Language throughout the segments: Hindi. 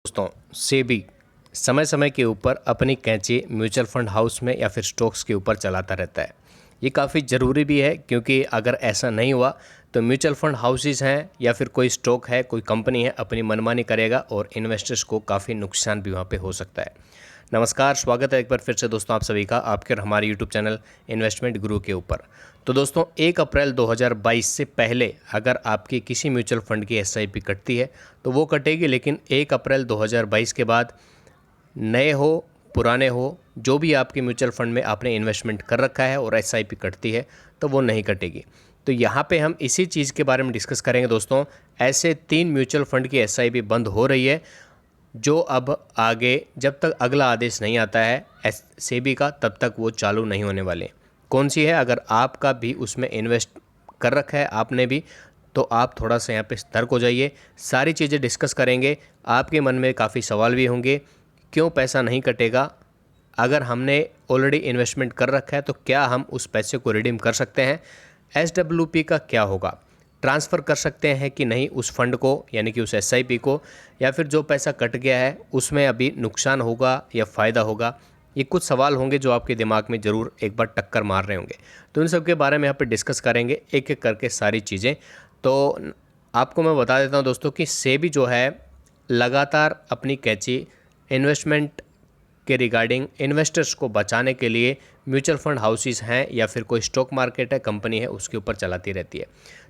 दोस्तों, सेबी समय समय के ऊपर अपनी कैंची म्यूचुअल फंड हाउस में या फिर स्टॉक्स के ऊपर चलाता रहता है। ये काफ़ी ज़रूरी भी है क्योंकि अगर ऐसा नहीं हुआ तो म्यूचुअल फंड हाउसेस हैं या फिर कोई स्टॉक है, कोई कंपनी है, अपनी मनमानी करेगा और इन्वेस्टर्स को काफ़ी नुकसान भी वहाँ पे हो सकता है। नमस्कार, स्वागत है एक बार फिर से दोस्तों आप सभी का आपके और हमारे यूट्यूब चैनल इन्वेस्टमेंट गुरु के ऊपर। तो दोस्तों 1 अप्रैल 2022 से पहले अगर आपकी किसी म्यूचुअल फंड की एसआईपी कटती है तो वो कटेगी, लेकिन 1 अप्रैल 2022 के बाद नए हो पुराने हो जो भी आपके म्यूचुअल फंड में आपने इन्वेस्टमेंट कर रखा है और एसआईपी कटती है तो वो नहीं कटेगी। तो यहाँ पे हम इसी चीज़ के बारे में डिस्कस करेंगे दोस्तों। ऐसे 3 म्यूचुअल फंड की एसआईपी बंद हो रही है जो अब आगे जब तक अगला आदेश नहीं आता है सेबी का तब तक वो चालू नहीं होने वाले। कौन सी है? अगर आपका भी उसमें इन्वेस्ट कर रखा है आपने भी, तो आप थोड़ा सा यहाँ पे सतर्क हो जाइए। सारी चीज़ें डिस्कस करेंगे। आपके मन में काफ़ी सवाल भी होंगे, क्यों पैसा नहीं कटेगा? अगर हमने ऑलरेडी इन्वेस्टमेंट कर रखा है तो क्या हम उस पैसे को रिडीम कर सकते हैं? एसडब्ल्यूपी का क्या होगा? ट्रांसफ़र कर सकते हैं कि नहीं उस फंड को, यानी कि उस एसआईपी को, या फिर जो पैसा कट गया है उसमें अभी नुकसान होगा या फ़ायदा होगा? ये कुछ सवाल होंगे जो आपके दिमाग में ज़रूर एक बार टक्कर मार रहे होंगे। तो इन सब के बारे में यहाँ पे डिस्कस करेंगे एक एक करके सारी चीज़ें। तो आपको मैं बता देता हूँ दोस्तों कि सेबी जो है लगातार अपनी कैंची इन्वेस्टमेंट के रिगार्डिंग इन्वेस्टर्स को बचाने के लिए म्यूचुअल फंड हाउसेस हैं या फिर कोई स्टॉक मार्केट है, कंपनी है, उसके ऊपर चलाती रहती है।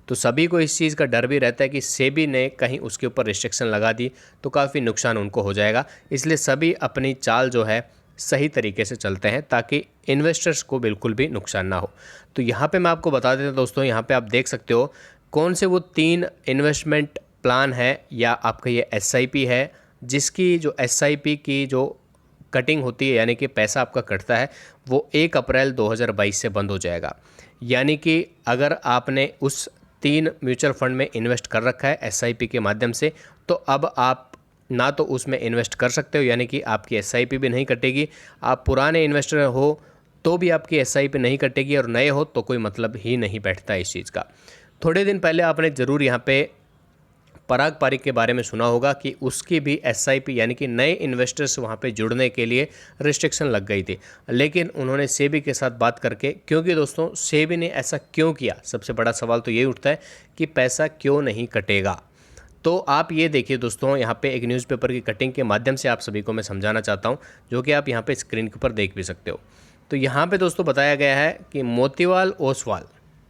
तो सभी को इस चीज़ का डर भी रहता है कि सेबी ने कहीं उसके ऊपर रिस्ट्रिक्शन लगा दी तो काफ़ी नुकसान उनको हो जाएगा। इसलिए सभी अपनी चाल जो है सही तरीके से चलते हैं ताकि इन्वेस्टर्स को बिल्कुल भी नुकसान ना हो। तो यहाँ पे मैं आपको बता देता हूँ दोस्तों, यहाँ पे आप देख सकते हो कौन से वो 3 इन्वेस्टमेंट प्लान है या आपका ये एसआईपी है जिसकी जो एसआईपी की जो कटिंग होती है, यानी कि पैसा आपका कटता है, वो 1 अप्रैल 2022 से बंद हो जाएगा। यानी कि अगर आपने उस 3 म्यूचुअल फंड में इन्वेस्ट कर रखा है एसआईपी के माध्यम से, तो अब आप ना तो उसमें इन्वेस्ट कर सकते हो, यानी कि आपकी एसआईपी भी नहीं कटेगी। आप पुराने इन्वेस्टर हो तो भी आपकी एसआईपी नहीं कटेगी और नए हो तो कोई मतलब ही नहीं बैठता इस चीज़ का। थोड़े दिन पहले आपने ज़रूर यहाँ पे पराग पारिक के बारे में सुना होगा कि उसकी भी एसआईपी यानी कि नए इन्वेस्टर्स वहाँ पे जुड़ने के लिए रिस्ट्रिक्शन लग गई थी, लेकिन उन्होंने सेबी के साथ बात करके, क्योंकि दोस्तों सेबी ने ऐसा क्यों किया, सबसे बड़ा सवाल तो ये उठता है कि पैसा क्यों नहीं कटेगा। तो आप ये देखिए दोस्तों, यहाँ पे एक न्यूज़पेपर की कटिंग के माध्यम से आप सभी को मैं समझाना चाहता हूँ, जो कि आप यहाँ पे स्क्रीन के ऊपर देख भी सकते हो। तो यहाँ पे दोस्तों बताया गया है कि मोतीलाल ओसवाल,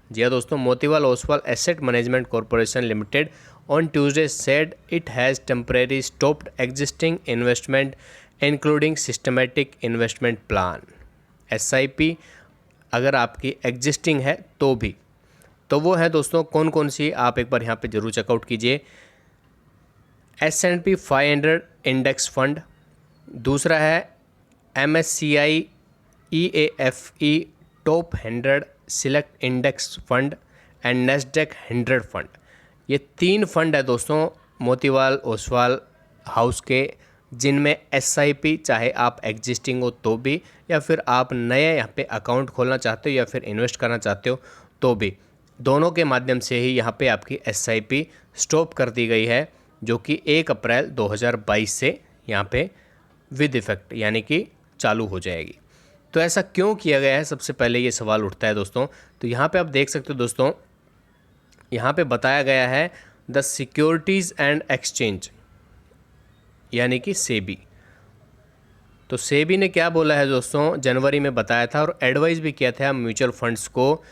जी हाँ दोस्तों, Motilal Oswal asset management corporation limited on Tuesday said it has temporarily stopped existing investment including systematic investment plan SIP अगर आपकी एग्जिस्टिंग है तो भी। तो वो है दोस्तों कौन कौन सी, आप एक बार यहाँ पे ज़रूर चेकआउट कीजिए। S&P 500 इंडेक्स फंड, दूसरा है MSCI EAFE top 100 select index fund and Nasdaq 100 fund. ये 3 फंड है दोस्तों मोतीलाल ओसवाल हाउस के, जिनमें एसआईपी चाहे आप एग्जिस्टिंग हो तो भी, या फिर आप नए यहाँ पे अकाउंट खोलना चाहते हो या फिर इन्वेस्ट करना चाहते हो तो भी, दोनों के माध्यम से ही यहाँ पे आपकी एसआईपी स्टॉप कर दी गई है, जो कि 1 अप्रैल 2022 से यहाँ पे विद इफेक्ट यानी कि चालू हो जाएगी। तो ऐसा क्यों किया गया है, सबसे पहले ये सवाल उठता है दोस्तों। तो यहाँ पे आप देख सकते हो दोस्तों, यहाँ पे बताया गया है द सिक्योरिटीज़ एंड एक्सचेंज यानी कि सेबी। तो सेबी ने क्या बोला है दोस्तों, जनवरी में बताया था और एडवाइस भी किया था म्यूचुअल फंड्स को,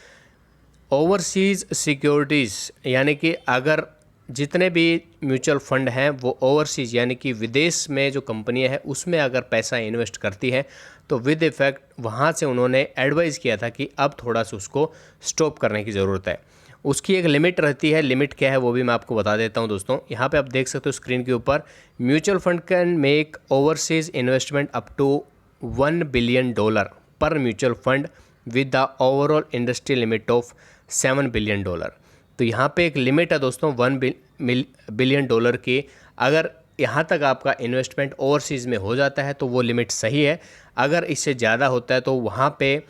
ओवरसीज़ सिक्योरिटीज़ यानी कि अगर जितने भी म्यूचुअल फंड हैं वो ओवरसीज़ यानी कि विदेश में जो कंपनियां हैं उसमें अगर पैसा इन्वेस्ट करती हैं तो विद इफेक्ट वहाँ से उन्होंने एडवाइस किया था कि अब थोड़ा सा उसको स्टॉप करने की ज़रूरत है। उसकी एक लिमिट रहती है, लिमिट क्या है वो भी मैं आपको बता देता हूं दोस्तों। यहाँ पे आप देख सकते हो स्क्रीन के ऊपर, mutual fund can make overseas investment up to $1 billion पर mutual fund with the overall industry limit of $7 billion. तो यहाँ पे एक लिमिट है दोस्तों $1 बिलियन की। अगर यहाँ तक आपका इन्वेस्टमेंट ओवरसीज़ में हो जाता है तो वो लिमिट सही है। अगर इससे ज़्यादा होता है तो वहाँ पे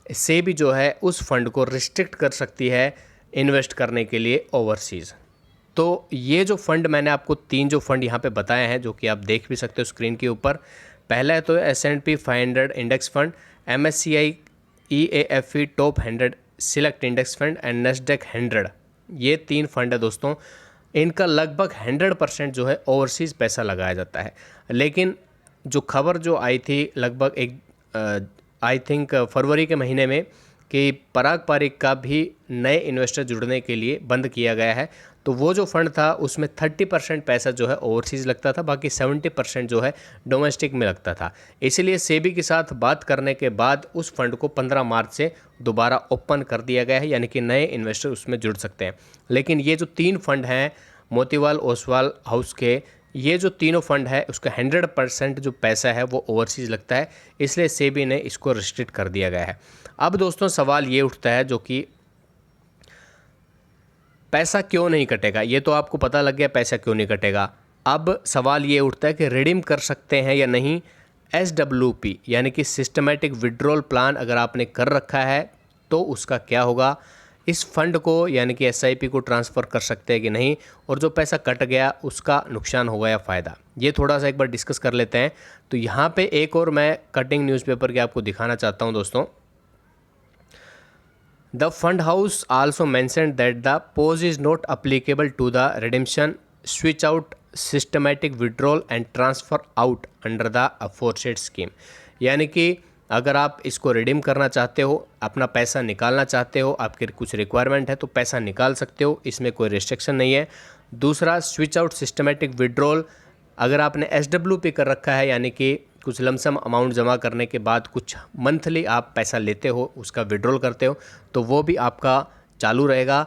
सेबी जो है उस फंड को रिस्ट्रिक्ट कर सकती है इन्वेस्ट करने के लिए ओवरसीज़। तो ये जो फंड मैंने आपको 3 जो फंड यहाँ पे बताए हैं, जो कि आप देख भी सकते हो स्क्रीन के ऊपर। पहला है तो S&P 500 index fund, MSCI EAFE top 100 select index fund and Nasdaq 100। ये 3 फंड है दोस्तों। इनका लगभग 100% जो है ओवरसीज़ पैसा लगाया जाता है। लेकिन जो खबर जो आई थी लगभग आई थिंक फरवरी के महीने में कि पराग पारिक का भी नए इन्वेस्टर जुड़ने के लिए बंद किया गया है। तो वो जो फंड था उसमें 30% पैसा जो है ओवरसीज़ लगता था, बाकी 70% जो है डोमेस्टिक में लगता था। इसीलिए सेबी के साथ बात करने के बाद उस फंड को 15 मार्च से दोबारा ओपन कर दिया गया है, यानी कि नए इन्वेस्टर उसमें जुड़ सकते हैं। लेकिन ये जो 3 फंड हैं मोतीलाल ओसवाल हाउस के, ये जो तीनों फंड है उसका 100% जो पैसा है वो ओवरसीज़ लगता है, इसलिए सेबी ने इसको रिस्ट्रिक्ट कर दिया गया है। अब दोस्तों सवाल ये उठता है जो कि पैसा क्यों नहीं कटेगा। ये तो आपको पता लग गया पैसा क्यों नहीं कटेगा। अब सवाल ये उठता है कि रिडीम कर सकते हैं या नहीं। SWP यानी कि सिस्टमेटिक विड्रॉल प्लान अगर आपने कर रखा है तो उसका क्या होगा। इस फंड को यानी कि SIP को ट्रांसफ़र कर सकते हैं कि नहीं, और जो पैसा कट गया उसका नुकसान होगा या फ़ायदा, ये थोड़ा सा एक बार डिस्कस कर लेते हैं। तो यहाँ पे एक और मैं कटिंग न्यूज़पेपर के आपको दिखाना चाहता हूँ दोस्तों। The fund house also mentioned that the pause is not applicable to the redemption, switch out, systematic withdrawal and transfer out under the aforesaid scheme। यानी कि अगर आप इसको रिडीम करना चाहते हो, अपना पैसा निकालना चाहते हो, आपके कुछ रिक्वायरमेंट है तो पैसा निकाल सकते हो, इसमें कोई रिस्ट्रिक्शन नहीं है। दूसरा स्विच आउट सिस्टमेटिक विड्रॉल, अगर आपने SWP कर रखा है यानी कि कुछ लमसम अमाउंट जमा करने के बाद कुछ मंथली आप पैसा लेते हो, उसका विड्रॉल करते हो, तो वो भी आपका चालू रहेगा,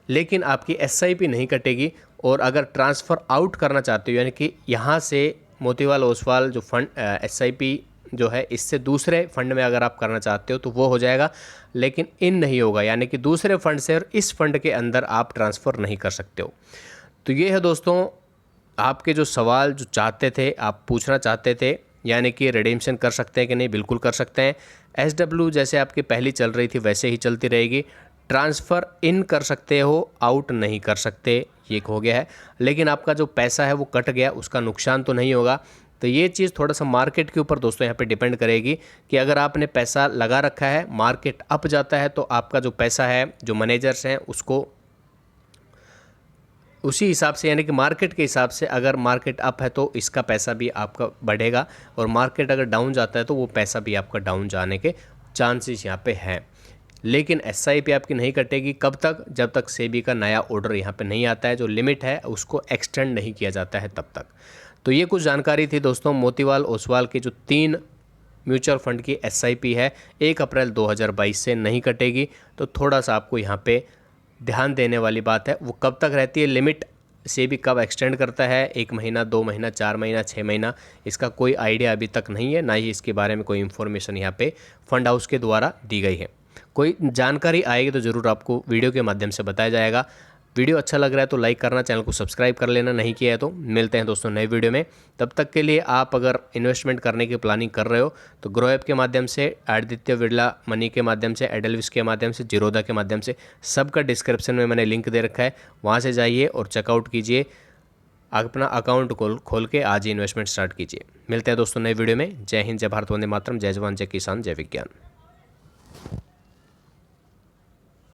लेकिन आपकी SIP नहीं कटेगी। और अगर ट्रांसफ़र आउट करना चाहते हो यानी कि यहाँ से मोतीलाल ओसवाल जो फंड SIP जो है इससे दूसरे फंड में अगर आप करना चाहते हो तो वो हो जाएगा, लेकिन इन नहीं होगा, यानी कि दूसरे फंड से और इस फंड के अंदर आप ट्रांसफ़र नहीं कर सकते हो। तो ये है दोस्तों आपके जो सवाल जो चाहते थे, आप पूछना चाहते थे, यानी कि रिडीम्शन कर सकते हैं कि नहीं, बिल्कुल कर सकते हैं। SW जैसे आपकी पहली चल रही थी वैसे ही चलती रहेगी। ट्रांसफ़र इन कर सकते हो, आउट नहीं कर सकते, ये हो गया है। लेकिन आपका जो पैसा है वो कट गया, उसका नुकसान तो नहीं होगा। तो ये चीज़ थोड़ा सा मार्केट के ऊपर दोस्तों यहाँ पे डिपेंड करेगी कि अगर आपने पैसा लगा रखा है, मार्केट अप जाता है तो आपका जो पैसा है, जो मैनेजर्स हैं उसको उसी हिसाब से, यानी कि मार्केट के हिसाब से, अगर मार्केट अप है तो इसका पैसा भी आपका बढ़ेगा, और मार्केट अगर डाउन जाता है तो वो पैसा भी आपका डाउन जाने के चांसेस यहाँ पे हैं। लेकिन SIP आपकी नहीं कटेगी, कब तक, जब तक सेबी का नया ऑर्डर यहाँ पे नहीं आता है, जो लिमिट है उसको एक्सटेंड नहीं किया जाता है तब तक। तो ये कुछ जानकारी थी दोस्तों मोतीलाल ओसवाल की जो 3 म्यूचुअल फंड की SIP है 1 अप्रैल 2022 से नहीं कटेगी। तो थोड़ा सा आपको यहाँ पे ध्यान देने वाली बात है, वो कब तक रहती है लिमिट, सेबी कब एक्सटेंड करता है, 1 महीना, 2 महीना, 4 महीना, 6 महीना, इसका कोई आइडिया अभी तक नहीं है, ना ही इसके बारे में कोई इन्फॉर्मेशन यहाँ पे फंड हाउस के द्वारा दी गई है। कोई जानकारी आएगी तो ज़रूर आपको वीडियो के माध्यम से बताया जाएगा। वीडियो अच्छा लग रहा है तो लाइक करना, चैनल को सब्सक्राइब कर लेना, नहीं किया है तो। मिलते हैं दोस्तों नए वीडियो में, तब तक के लिए आप अगर इन्वेस्टमेंट करने की प्लानिंग कर रहे हो तो ग्रो ऐप के माध्यम से, आदित्य बिरला मनी के माध्यम से, एडलविस के माध्यम से, जीरोधा के माध्यम से, सबका डिस्क्रिप्शन में मैंने लिंक दे रखा है, वहाँ से जाइए और चेकआउट कीजिए, अपना अकाउंट खोल के आज ही इन्वेस्टमेंट स्टार्ट कीजिए। मिलते हैं दोस्तों नए वीडियो में। जय हिंद, जय भारत, वंदे मातरम, जय जवान, जय किसान, जय विज्ञान।